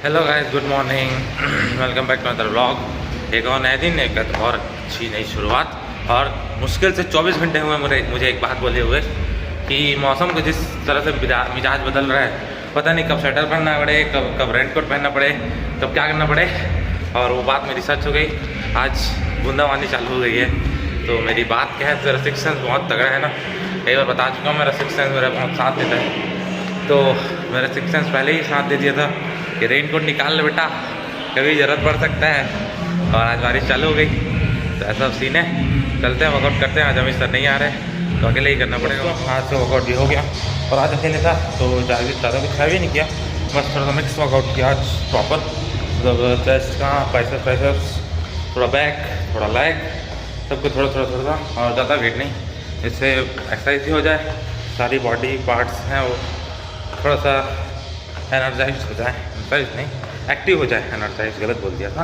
Hello guys, good morning. Welcome back to other vlog. एक और नए दिन, एक और अच्छी नई शुरुआत। और मुश्किल से 24 घंटे हुए मुझे एक बात बोले हुए कि मौसम को जिस तरह से मिजाज बदल रहा है, पता नहीं कब स्वेटर पहनना पड़े, कब रेन कोट पहनना पड़े, कब क्या करना पड़े। और वो बात मेरी सच हो गई। आज बूंदाबांदी चालू हो गई है। तो मेरी बात क्या है, रेस्ट्रिक्शन बहुत तगड़ा है ना। कई बार बता चुका हूँ, मेरा रेस्ट्रिक्शन मेरा बहुत साथ देता है। तो मेरा रेस्ट्रिक्शन पहले ही साथ दे दिया था कि रेन कोट निकाल ले बेटा, कभी ज़रूरत पड़ सकता है। और आज बारिश चालू हो गई, तो ऐसा सीन है। चलते हैं, वर्कआउट करते हैं। आज अमित सर नहीं आ रहे, तो अकेले ही करना पड़ेगा। आज से वर्कआउट भी हो गया, और आज अकेले था तो ज़्यादा कुछ भी नहीं किया, बस थोड़ा सा मिक्स वर्कआउट किया आज प्रॉपर। मतलब चेस्ट का, बाइसेप्स, थोड़ा बैक, थोड़ा लेग, सबको थोड़ा थोड़ा और ज़्यादा वेट नहीं। इससे एक्सरसाइज भी हो जाए, सारी बॉडी पार्ट्स हैं वो थोड़ा सा एनर्जाइज हो जाए। एनर्जाइज नहीं, एक्टिव हो जाए। एनर्जाइज गलत बोल दिया था,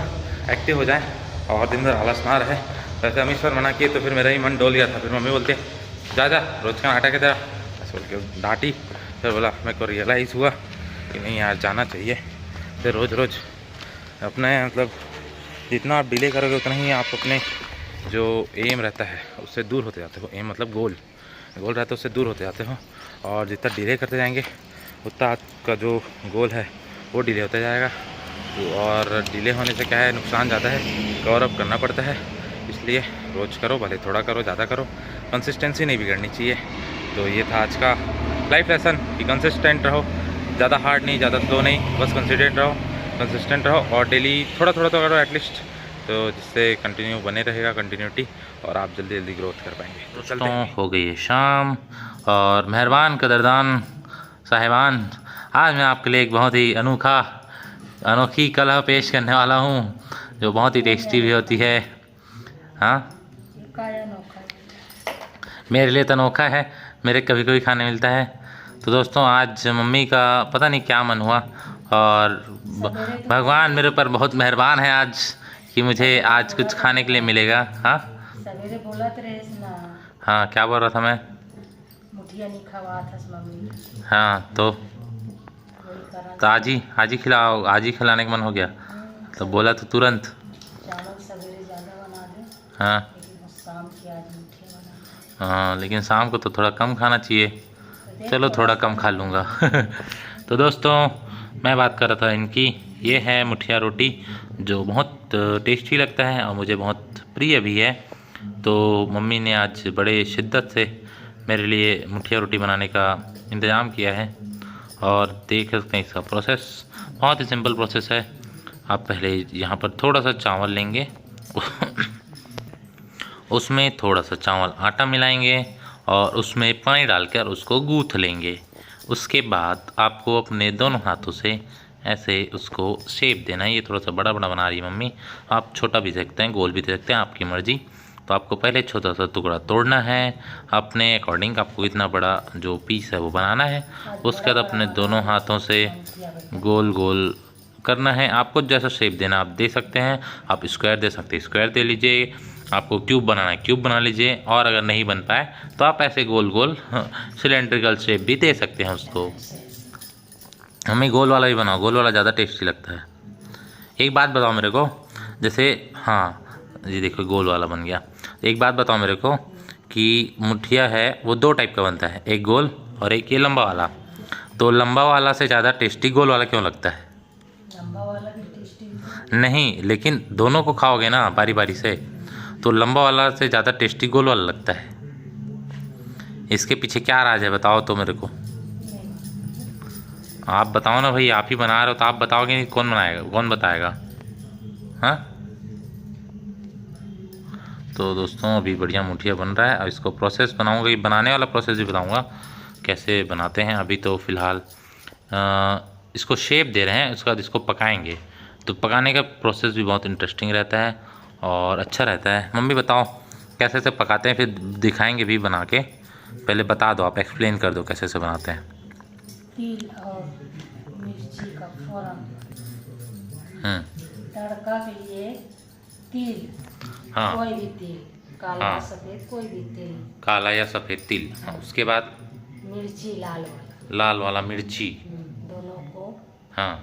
एक्टिव हो जाए और दिन भर आलस ना रहे। वैसे अमित सर मना किए तो फिर मेरा ही मन डोल गया था। फिर मम्मी बोलते जा जा, रोज़ का नाटक है तेरा, ऐसे बोल के डांटी। फिर बोला, मेरे को रियलाइज़ हुआ कि नहीं यार, जाना चाहिए। फिर रोज़ अपने मतलब जितना आप डिले करोगे उतना ही आप अपने जो एम रहता है उससे दूर होते जाते हो। एम मतलब गोल रहता है, उससे दूर होते जाते हो। और जितना डिले करते जाएंगे उतना आपका जो गोल है वो डिले होता जाएगा। और डिले होने से क्या है, नुकसान ज़्यादा है, कवर अप करना पड़ता है। इसलिए रोज़ करो, भले थोड़ा करो, ज़्यादा करो, कंसिस्टेंसी नहीं बिगड़नी चाहिए। तो ये था आज का लाइफ लेसन कि कंसिस्टेंट रहो। ज़्यादा हार्ड नहीं, ज़्यादा स्लो नहीं, बस कंसिस्टेंट रहो और डेली थोड़ा थोड़ा तो करो एटलीस्ट, तो जिससे कंटिन्यू बने रहेगा, कंटिन्यूटी, और आप जल्दी जल्दी ग्रोथ कर पाएंगे। तो चलते हैं। हो गई है शाम, और मेहरबान कदरदान साहिबान, आज मैं आपके लिए एक बहुत ही अनोखी कलह पेश करने वाला हूँ, जो बहुत ही टेस्टी भी होती है। हाँ, मेरे लिए तो अनोखा है, मेरे कभी कभी खाने मिलता है। तो दोस्तों, आज मम्मी का पता नहीं क्या मन हुआ, और भगवान मेरे ऊपर बहुत मेहरबान है आज कि मुझे आज कुछ खाने के लिए मिलेगा। हाँ, सवेरे बोला तो रहे ना। हाँ, क्या बोल रहा था मैं? मुठिया नहीं खवा था मम्मी। हाँ, तो आज ही खिलाओ, आज ही खिलाने का मन हो गया तो बोला तो तुरंत। चावल सवेरे ज़्यादा बना दे। हाँ, लेकिन शाम की आज मुठिया बना। हाँ, लेकिन शाम को तो थोड़ा कम खाना चाहिए। चलो थोड़ा कम खा लूँगा। तो दोस्तों, मैं बात कर रहा था इनकी, ये है मुठिया रोटी, जो बहुत टेस्टी लगता है और मुझे बहुत प्रिय भी है। तो मम्मी ने आज बड़े शिद्दत से मेरे लिए मुठिया रोटी बनाने का इंतज़ाम किया है। और देख सकते हैं इसका प्रोसेस, बहुत ही सिंपल प्रोसेस है। आप पहले यहाँ पर थोड़ा सा चावल लेंगे, उसमें थोड़ा सा चावल आटा मिलाएंगे और उसमें पानी डालकर उसको गूँथ लेंगे। उसके बाद आपको अपने दोनों हाथों से ऐसे उसको शेप देना है। ये थोड़ा सा बड़ा बड़ा बना रही है मम्मी, आप छोटा भी सकते हैं, गोल भी दे सकते हैं, आपकी मर्ज़ी। तो आपको पहले छोटा सा टुकड़ा तोड़ना है अपने अकॉर्डिंग, आपको इतना बड़ा जो पीस है वो बनाना है। उसके बाद अपने दोनों हाथों से गोल गोल करना है। आपको जैसा शेप देना आप दे सकते हैं, आप स्क्वायर दे सकते हैं, स्क्वायर दे लीजिए। आपको क्यूब बनाना है, क्यूब बना लीजिए। और अगर नहीं बन पाए तो आप ऐसे गोल गोल सिलेंड्रिकल शेप भी दे सकते हैं उसको। हमें गोल वाला भी बनाओ, गोल वाला ज़्यादा टेस्टी लगता है। एक बात बताओ मेरे को, जैसे, हाँ जी देखो गोल वाला बन गया। एक बात बताओ मेरे को कि मुठिया है वो दो टाइप का बनता है, एक गोल और एक ये लंबा वाला। तो लंबा वाला से ज़्यादा टेस्टी गोल वाला क्यों लगता है? लंबा वाला भी टेस्टी नहीं, लेकिन दोनों को खाओगे ना बारी बारी से, तो लंबा वाला से ज़्यादा टेस्टी गोल वाला लगता है। इसके पीछे क्या राज है बताओ तो मेरे को। आप बताओ ना भाई, आप ही बना रहे हो तो आप बताओगे नहीं, कौन बनाएगा, कौन बताएगा? हाँ, तो दोस्तों अभी बढ़िया मुठिया बन रहा है। और इसको प्रोसेस बनाऊंगा, ये बनाने वाला प्रोसेस भी बताऊंगा कैसे बनाते हैं। अभी तो फ़िलहाल इसको शेप दे रहे हैं, उसके बाद इसको पकाएंगे। तो पकाने का प्रोसेस भी बहुत इंटरेस्टिंग रहता है और अच्छा रहता है। मम्मी बताओ कैसे से पकाते हैं, फिर दिखाएंगे भी बना के। पहले बता दो, आप एक्सप्लेन कर दो कैसे से बनाते हैं। तिल और मिर्ची का फोरन। तड़का के लिए तिल, हाँ, कोई भी तिल, काला हाँ, सफ़ेद कोई भी तिल, काला या सफ़ेद तिल। हाँ, उसके बाद मिर्ची लाल वाला, लाल वाला मिर्ची। दोनों को हाँ,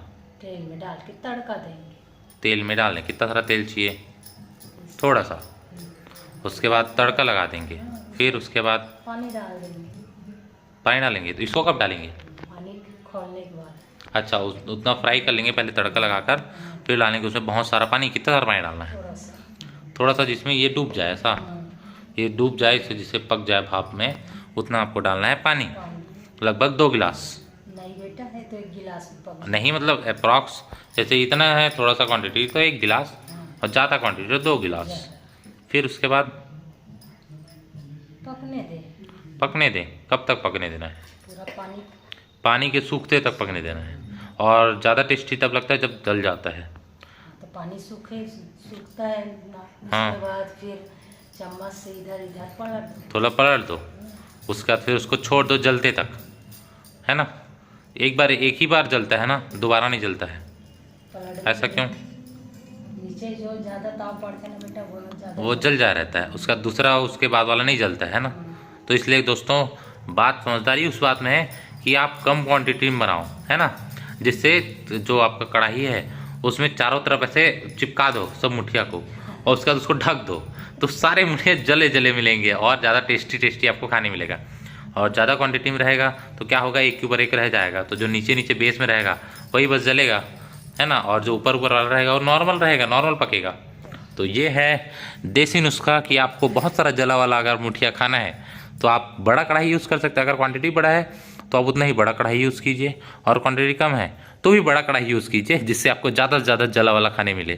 तेल में डाल के तड़का देंगे। तेल में डाल दें। कितना सारा तेल चाहिए? थोड़ा सा। उसके बाद तड़का लगा देंगे, फिर उसके बाद पानी डाल देंगे। पानी डालेंगे। तो इसको कब डालेंगे? पानी खोलने के बाद। अच्छा, उतना फ्राई कर लेंगे पहले तड़का लगाकर, फिर डालेंगे उसमें बहुत सारा पानी। कितना सारा पानी डालना है? थोड़ा सा। थोड़ा सा, जिसमें ये डूब जाए ऐसा, ये डूब जाए इसे, जिसे पक जाए भाप में, उतना आपको डालना है पानी। पानी लगभग 2 गिलास। नहीं बेटा, है तो 1 गिलास में पक। नहीं मतलब अप्रॉक्स, जैसे इतना है थोड़ा सा क्वांटिटी तो 1 गिलास, और ज़्यादा क्वांटिटी तो 2 गिलास। फिर उसके बाद पकने दे। पकने दें। कब तक पकने देना है? पूरा पानी। पानी के सूखते तक पकने देना है। और ज़्यादा टेस्टी तब लगता है जब जल जाता है। तो पानी सूखता है ना, हाँ। उसके बाद फिर चम्मच से इधर इधर पलट दो। थोड़ा पलट दो, उसके बाद फिर उसको छोड़ दो जलते तक, है ना? एक ही बार जलता है ना, दोबारा नहीं जलता है। पलट ऐसा क्यों? नीचे जो ज़्यादा ताव पड़ता है ना बेटा, वो ज़्यादा वो जल जा रहता है, उसका दूसरा उसके बाद वाला नहीं जलता है ना। तो इसलिए दोस्तों, बात समझदारी उस बात में है कि आप कम क्वांटिटी में बनाओ, है ना, जिससे जो आपका कढ़ाई है उसमें चारों तरफ ऐसे चिपका दो सब मुठिया को, और उसके बाद उसको ढक दो, तो सारे मुठिया जले जले मिलेंगे और ज़्यादा टेस्टी टेस्टी आपको खाने मिलेगा। और ज़्यादा क्वांटिटी में रहेगा तो क्या होगा, एक के ऊपर एक रह जाएगा, तो जो नीचे नीचे बेस में रहेगा वही बस जलेगा, है ना, और जो ऊपर ऊपर वाला रहेगा वो नॉर्मल रहेगा, नॉर्मल पकेगा। तो ये है देसी नुस्खा कि आपको बहुत सारा जला वाला अगर मुठिया खाना है तो आप बड़ा कढ़ाई यूज़ कर सकते हैं। अगर क्वांटिटी बड़ा है तो आप उतना ही बड़ा कढ़ाई यूज़ कीजिए, और क्वांटिटी कम है तो भी बड़ा कढ़ाई यूज़ कीजिए, जिससे आपको ज़्यादा से ज़्यादा जला वाला खाने मिले।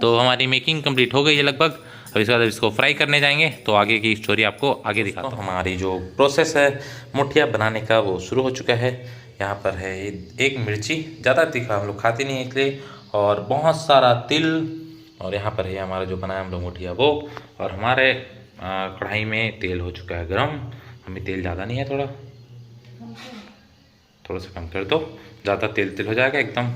तो हमारी मेकिंग कंप्लीट हो गई है लगभग। अब इसके बाद इसको फ्राई करने जाएंगे, तो आगे की स्टोरी आपको आगे दिखाता हूँ। हमारी जो प्रोसेस है मुठिया बनाने का वो शुरू हो चुका है। यहाँ पर है 1 मिर्ची, ज़्यादा तीखा हम लोग खाते नहीं है इसलिए, और बहुत सारा तिल, और यहाँ पर है हमारा जो बनाया हम लोग मुठिया वो। और हमारे कढ़ाई में तेल हो चुका है गरम। हमें तेल ज़्यादा नहीं है, थोड़ा सा कम कर दो, ज़्यादा तेल हो जाएगा एकदम।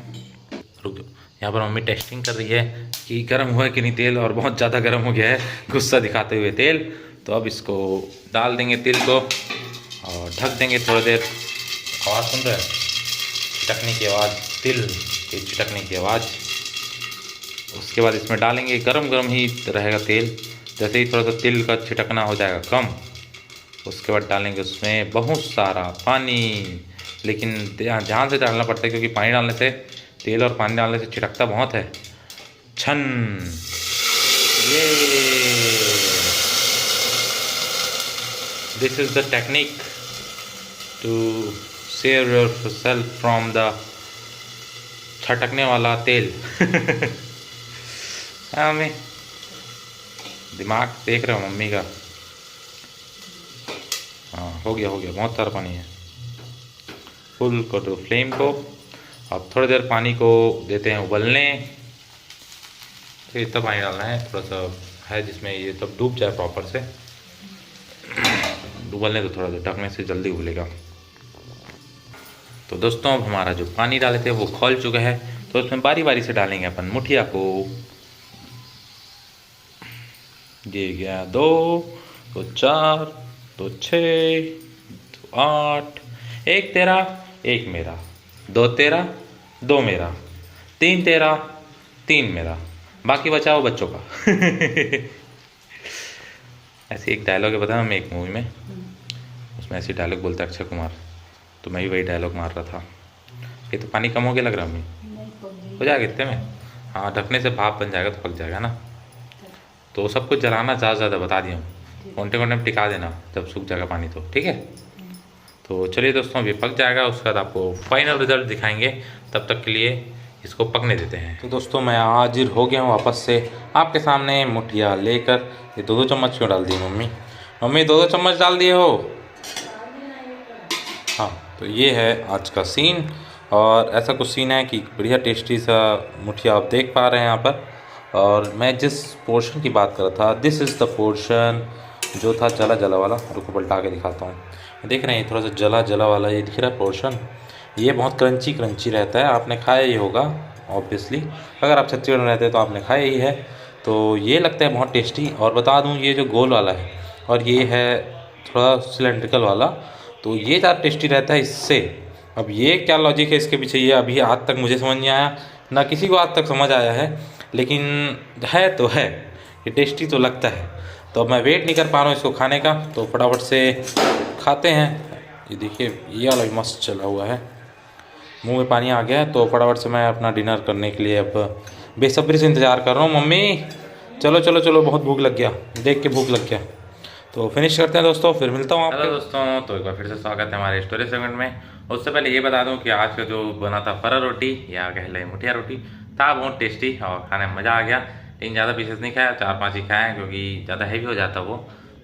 रुक दो। यहाँ पर मम्मी टेस्टिंग कर रही है कि गर्म हुआ है कि नहीं तेल, और बहुत ज़्यादा गर्म हो गया है, गुस्सा दिखाते हुए तेल। तो अब इसको डाल देंगे तेल को, और ढक देंगे थोड़ी देर। आवाज़ सुन रहे हैं? चिटकने की आवाज़, तिल के चिटकने की आवाज़। उसके बाद इसमें डालेंगे, गरम गरम ही रहेगा तेल। जैसे ही थोड़ा सा तिल का छिटकना हो जाएगा कम, उसके बाद डालेंगे उसमें बहुत सारा पानी। लेकिन ध्यान से डालना पड़ता है, क्योंकि पानी डालने से, तेल और पानी डालने से छिटकता बहुत है। छन, ये this is the technique to save yourself from the छटकने वाला तेल। हाँ, मम्मी दिमाग देख रहे हो मम्मी का? हाँ, हो गया, बहुत सारा पानी है। फुल कर दो फ्लेम को। अब थोड़ी देर पानी को देते हैं उबलने। फिर इतना पानी डालना है, थोड़ा सा है जिसमें ये सब डूब जाए प्रॉपर से। उबलने तो थोड़ा देर, ढकने से जल्दी उबलेगा। तो दोस्तों, अब हमारा जो पानी डाले थे वो खौल चुका है, तो उसमें बारी बारी से डालेंगे अपन मुठिया को। ये गया 2, तो 4, तो 6, तो 8, 1 तेरा 1 मेरा, 2 तेरा 2 मेरा, 3 तेरा 3 मेरा, बाकी बचाओ बच्चों का। ऐसे एक डायलॉग है, पता है, मैं एक मूवी में, उसमें ऐसे डायलॉग बोलता है अक्षय कुमार, तो मैं भी वही डायलॉग मार रहा था। ये तो पानी कम हो गया लग रहा है मम्मी, हो जाएगा इतने में? हाँ, ढकने से भाप बन जाएगा तो पक जाएगा ना। तो सब कुछ जलाना ज़्यादा बता दिया हूँ, घंटे में टिका देना, जब सूख जाएगा पानी तो ठीक है। तो चलिए दोस्तों, अभी पक जाएगा, उसके बाद आपको फाइनल रिजल्ट दिखाएंगे। तब तक के लिए इसको पकने देते हैं। तो दोस्तों, मैं हाजिर हो गया हूँ वापस से आपके सामने मुठिया लेकर। ये 2-2 चम्मच क्यों डाल दिए मम्मी? मम्मी 2-2 चम्मच डाल दिए हो? हाँ, तो ये है आज का सीन, और ऐसा कुछ सीन है कि बढ़िया टेस्टी सा मुठिया आप देख पा रहे हैं यहाँ पर। और मैं जिस पोर्शन की बात कर रहा था, दिस इज़ द पोर्शन जो था जला वाला। रुको पलटा के दिखाता हूँ। देख रहे हैं, थोड़ा सा जला वाला ये दिख रहा है पोर्शन। ये बहुत क्रंची रहता है, आपने खाया ही होगा ऑब्वियसली। अगर आप छत्तीसगढ़ में रहते हैं तो आपने खाया ही है। तो ये लगता है बहुत टेस्टी। और बता दूँ, ये जो गोल वाला है और ये है थोड़ा सिलेंड्रिकल वाला, तो ये ज़्यादा टेस्टी रहता है इससे। अब ये क्या लॉजिक है इसके पीछे, ये अभी आज तक मुझे समझ नहीं आया, ना किसी को आज तक समझ आया है, लेकिन है तो है, ये टेस्टी तो लगता है। तो अब मैं वेट नहीं कर पा रहा हूँ इसको खाने का, तो फटाफट से खाते हैं। ये देखिए ये वाला भी मस्त चला हुआ है, मुंह में पानी आ गया है। तो फटाफट से मैं अपना डिनर करने के लिए अब बेसब्री से इंतज़ार कर रहा हूँ। मम्मी चलो चलो चलो, बहुत भूख लग गया, देख के भूख लग गया। तो फिनिश करते हैं दोस्तों, फिर मिलता हूँ आपको। दोस्तों तो एक बार फिर से स्वागत है हमारे स्टोरी सेगमेंट में। उससे पहले ये बता दूं कि आज का जो बना था फरा रोटी या कह लें मुठिया रोटी था बहुत टेस्टी और खाने में मज़ा आ गया। लेकिन ज़्यादा पीसेस नहीं खाया, 4-5 ही खाए क्योंकि ज़्यादा हैवी हो जाता वो,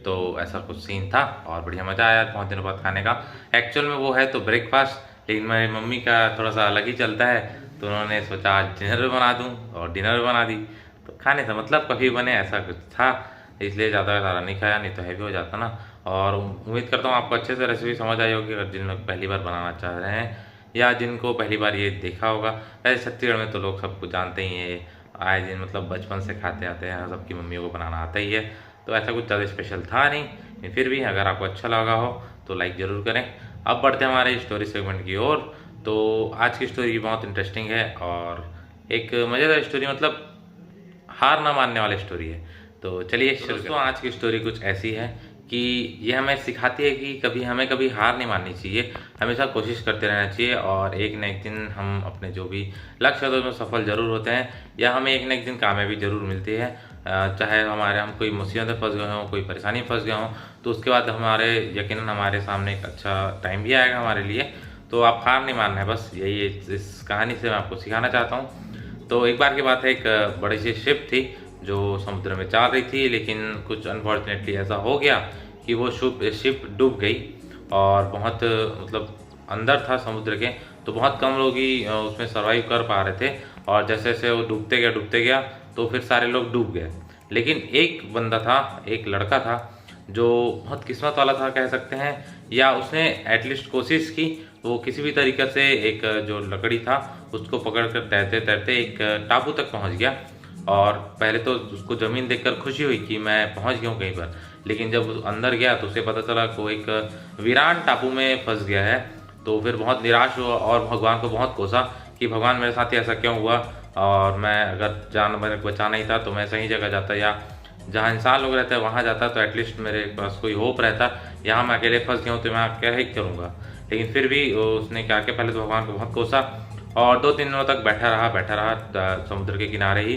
तो ऐसा कुछ सीन था और बढ़िया मज़ा आया बहुत दिनों बाद खाने का। एक्चुअल में वो है तो ब्रेकफास्ट, लेकिन मेरी मम्मी का थोड़ा सा अलग ही चलता है, तो उन्होंने सोचा आज डिनर भी बना दूँ और डिनर भी बना दी। तो खाने से मतलब कभी बने ऐसा कुछ था, इसलिए ज़्यादा सारा नहीं खाया, नहीं तो हैवी हो जाता ना। और उम्मीद करता हूँ आपको अच्छे से रेसिपी समझ आई होगी, अगर जिन लोग पहली बार बनाना चाह रहे हैं या जिनको पहली बार ये देखा होगा। वैसे छत्तीसगढ़ में तो लोग सब कुछ जानते ही हैं, आए दिन मतलब बचपन से खाते आते हैं, सबकी मम्मियों को बनाना आता ही है, तो ऐसा कुछ ज़्यादा स्पेशल था नहीं। लेकिन फिर भी अगर आपको अच्छा लगा हो तो लाइक ज़रूर करें। अब बढ़ते हैं हमारे स्टोरी सेगमेंट की ओर। तो आज की स्टोरी बहुत इंटरेस्टिंग है और एक मज़ेदार स्टोरी, मतलब हार ना मानने वाली स्टोरी है। तो चलिए दोस्तों, आज की स्टोरी कुछ ऐसी है कि ये हमें सिखाती है कि कभी हार नहीं माननी चाहिए, हमेशा कोशिश करते रहना चाहिए और एक न एक दिन हम अपने जो भी लक्ष्य होते हैं उसमें सफल ज़रूर होते हैं, या हमें एक न एक दिन कामयाबी ज़रूर मिलती है। चाहे हम कोई मुसीबत में फंस गए हों, कोई परेशानी में फंस गए हों, तो उसके बाद हमारे यकीनन हमारे सामने एक अच्छा टाइम भी आएगा हमारे लिए। तो आप हार नहीं मानना है, बस यही इस कहानी से मैं आपको सिखाना चाहता हूँ। तो एक बार की बात है, एक बड़ी सी शिप थी जो समुद्र में चल रही थी, लेकिन कुछ अनफॉर्चुनेटली ऐसा हो गया कि वो शिप डूब गई और बहुत मतलब अंदर था समुद्र के, तो बहुत कम लोग ही उसमें सर्वाइव कर पा रहे थे। और जैसे जैसे वो डूबते गया तो फिर सारे लोग डूब गए। लेकिन एक बंदा था, एक लड़का था जो बहुत किस्मत वाला था कह सकते हैं, या उसने एटलीस्ट कोशिश की। वो किसी भी तरीके से एक जो लकड़ी था उसको पकड़ कर तैरते तैरते एक टापू तक पहुंच गया। और पहले तो उसको ज़मीन देखकर खुशी हुई कि मैं पहुंच गया हूँ कहीं पर, लेकिन जब अंदर गया तो उसे पता चला कि वो एक वीरान टापू में फंस गया है। तो फिर बहुत निराश हुआ और भगवान को बहुत कोसा कि भगवान मेरे साथ ही ऐसा क्यों हुआ, और मैं अगर जान मेरे को बचाना ही था तो मैं सही जगह जाता, या जहाँ इंसान लोग रहते हैं वहाँ जाता, तो एटलीस्ट मेरे पास कोई होप रहता। यहाँ मैं अकेले फंस गया हूँ तो मैं क्या ही करूँगा। लेकिन फिर भी उसने क्या किया, पहले तो भगवान को बहुत कोसा और 2-3 दिनों तक बैठा रहा समुद्र के किनारे ही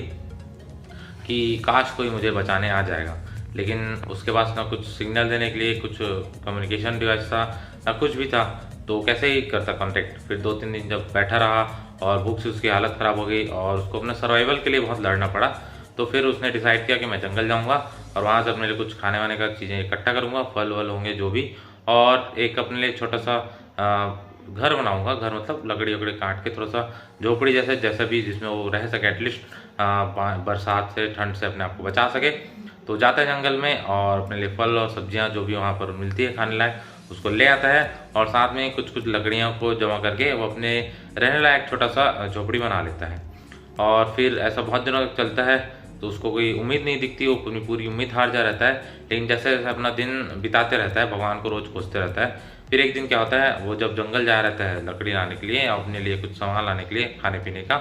कि काश कोई मुझे बचाने आ जाएगा। लेकिन उसके पास ना कुछ सिग्नल देने के लिए कुछ कम्युनिकेशन डिवाइस था, ना कुछ भी था, तो कैसे ही करता कांटेक्ट। फिर 2-3 दिन जब बैठा रहा और भूख से उसकी हालत ख़राब हो गई और उसको अपने सर्वाइवल के लिए बहुत लड़ना पड़ा, तो फिर उसने डिसाइड किया कि मैं जंगल जाऊँगा और वहाँ से अपने लिए कुछ खाने वाने का चीज़ें इकट्ठा करूँगा, फल वल होंगे जो भी, और एक अपने लिए छोटा सा घर बनाऊंगा। घर मतलब लकड़ी वकड़ी काट के थोड़ा सा झोपड़ी जैसा भी, जिसमें वो रह सके, एटलीस्ट बरसात से ठंड से अपने आप को बचा सके। तो जाता है जंगल में और अपने लिए फल और सब्जियां जो भी वहाँ पर मिलती है खाने लायक उसको ले आता है, और साथ में कुछ लकड़ियों को जमा करके वो अपने रहने लायक छोटा सा झोपड़ी बना लेता है। और फिर ऐसा बहुत दिनों तक चलता है, तो उसको कोई उम्मीद नहीं दिखती, वो अपनी पूरी उम्मीद हार जा रहता है। लेकिन जैसे जैसे अपना दिन बिताते रहता है, भगवान को रोज़ खोजते रहता है। फिर एक दिन क्या होता है, वो जब जंगल जा रहता है लकड़ी लाने के लिए, अपने लिए कुछ सामान लाने के लिए खाने पीने का,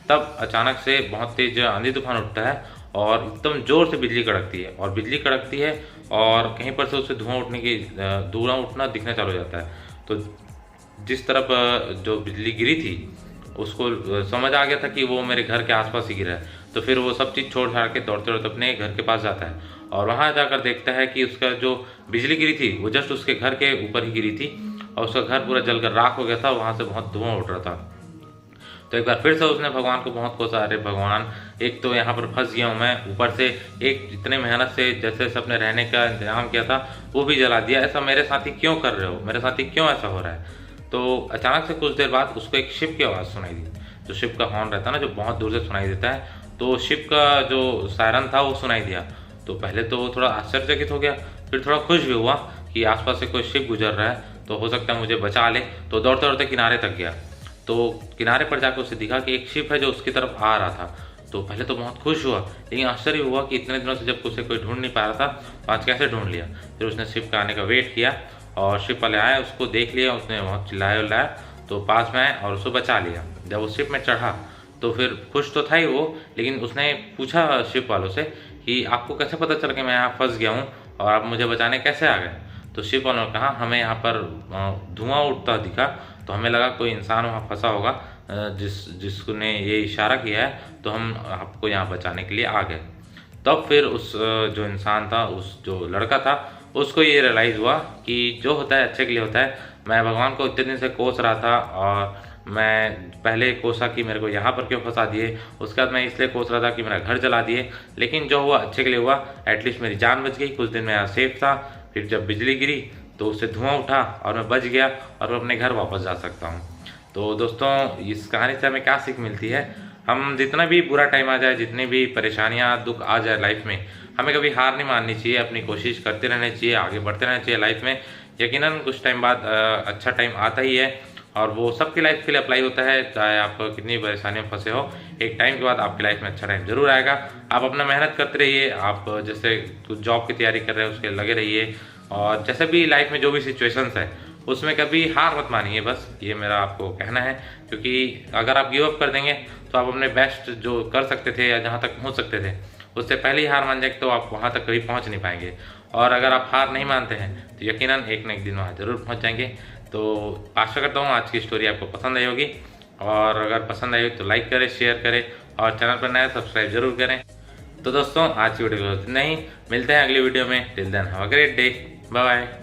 तब अचानक से बहुत तेज आंधी तूफान उठता है और एकदम ज़ोर से बिजली कड़कती है। और बिजली कड़कती है और कहीं पर से उससे धुआं उठना दिखना चालू हो जाता है। तो जिस तरफ जो बिजली गिरी थी उसको समझ आ गया था कि वो मेरे घर के आसपास ही गिरा है। तो फिर वो सब चीज़ छोड़ छाड़ के दौड़ते दौड़ते अपने घर के पास जाता है और वहाँ जाकर देखता है कि उसका जो बिजली गिरी थी वो जस्ट उसके घर के ऊपर ही गिरी थी और उसका घर पूरा जलकर राख हो गया था, वहाँ से बहुत धुआं उठ रहा था। तो एक बार फिर से उसने भगवान को बहुत कोसा, अरे भगवान, एक तो यहाँ पर फंस गया हूँ मैं, ऊपर से एक इतने मेहनत से जैसे अपने रहने का इंतजाम किया था वो भी जला दिया, ऐसा मेरे साथ ही क्यों कर रहे हो, मेरे साथ ही क्यों ऐसा हो रहा है। तो अचानक से कुछ देर बाद उसको एक शिप की आवाज़ सुनाई दी, जो शिप का हॉर्न रहता है ना, जो बहुत दूर से सुनाई देता है। तो शिप का जो सायरन था वो सुनाई दिया। तो पहले तो वो थोड़ा आश्चर्यचकित हो गया, फिर थोड़ा खुश भी हुआ कि आसपास से कोई शिप गुजर रहा है तो हो सकता है मुझे बचा ले। तो दौड़ते दौड़ते किनारे तक गया, तो किनारे पर जाकर उसे दिखा कि एक शिप है जो उसकी तरफ आ रहा था। तो पहले तो बहुत खुश हुआ, लेकिन आश्चर्य हुआ कि इतने दिनों से जब उसे कोई ढूंढ नहीं पा रहा था तो आज कैसे ढूंढ लिया। फिर उसने शिप का आने का वेट किया और शिप वाले आए, उसको देख लिया, उसने बहुत चिल्लाया उल्लाया। तो तो पास में आए और उसको बचा लिया। जब वो शिप में चढ़ा तो फिर खुश तो था ही वो, लेकिन उसने पूछा शिप वालों से कि आपको कैसे पता चला कि मैं यहाँ फंस गया हूँ और आप मुझे बचाने कैसे आ गए। तो शिप वालों ने कहा हमें यहाँ पर धुआं उठता दिखा, तो हमें लगा कोई इंसान वहाँ फंसा होगा जिसने ये इशारा किया है, तो हम आपको यहाँ बचाने के लिए आ गए। तब फिर उस जो इंसान था, उस जो लड़का था, उसको ये रियलाइज़ हुआ कि जो होता है अच्छे के लिए होता है। मैं भगवान को इतने दिन से कोस रहा था और मैं पहले कोसा कि मेरे को यहाँ पर क्यों फंसा दिए, उसके बाद मैं इसलिए कोस रहा था कि मेरा घर जला दिए, लेकिन जो हुआ अच्छे के लिए हुआ। एटलीस्ट मेरी जान बच गई, कुछ दिन मैं यहाँ सेफ था। फिर जब बिजली गिरी तो उससे धुआं उठा और मैं बच गया और मैं अपने घर वापस जा सकता हूँ। तो दोस्तों, इस कहानी से हमें क्या सीख मिलती है? हम जितना भी बुरा टाइम आ जाए, जितनी भी परेशानियाँ दुख आ जाए लाइफ में, हमें कभी हार नहीं माननी चाहिए, अपनी कोशिश करते रहना चाहिए, आगे बढ़ते रहना चाहिए लाइफ में। यकीनन कुछ टाइम बाद अच्छा टाइम आता ही है और वो सबकी लाइफ के लिए अप्लाई होता है। चाहे आप कितनी परेशानियों में फंसे हो, एक टाइम के बाद आपकी लाइफ में अच्छा टाइम जरूर आएगा। आप अपना मेहनत करते रहिए, आप जैसे कुछ जॉब की तैयारी कर रहे हैं उसके लगे रहिए, और जैसे भी लाइफ में जो भी सिचुएशंस है उसमें कभी हार मत मानिए, बस ये मेरा आपको कहना है। क्योंकि अगर आप गिव अप कर देंगे तो आप अपने बेस्ट जो कर सकते थे या जहाँ तक पहुँच सकते थे उससे पहले ही हार मान जाएंगे, तो आप वहाँ तक कभी पहुँच नहीं पाएंगे। और अगर आप हार नहीं मानते हैं तो यकीनन एक न एक दिन वहाँ ज़रूर पहुँच जाएंगे। तो आशा करता हूँ आज की स्टोरी आपको पसंद आई होगी, और अगर पसंद आई हो तो लाइक करें, शेयर करें, और चैनल पर नया सब्सक्राइब जरूर करें। तो दोस्तों, आज की वीडियो को इतना ही, मिलते हैं अगली वीडियो में। Till then have a great day, bye bye.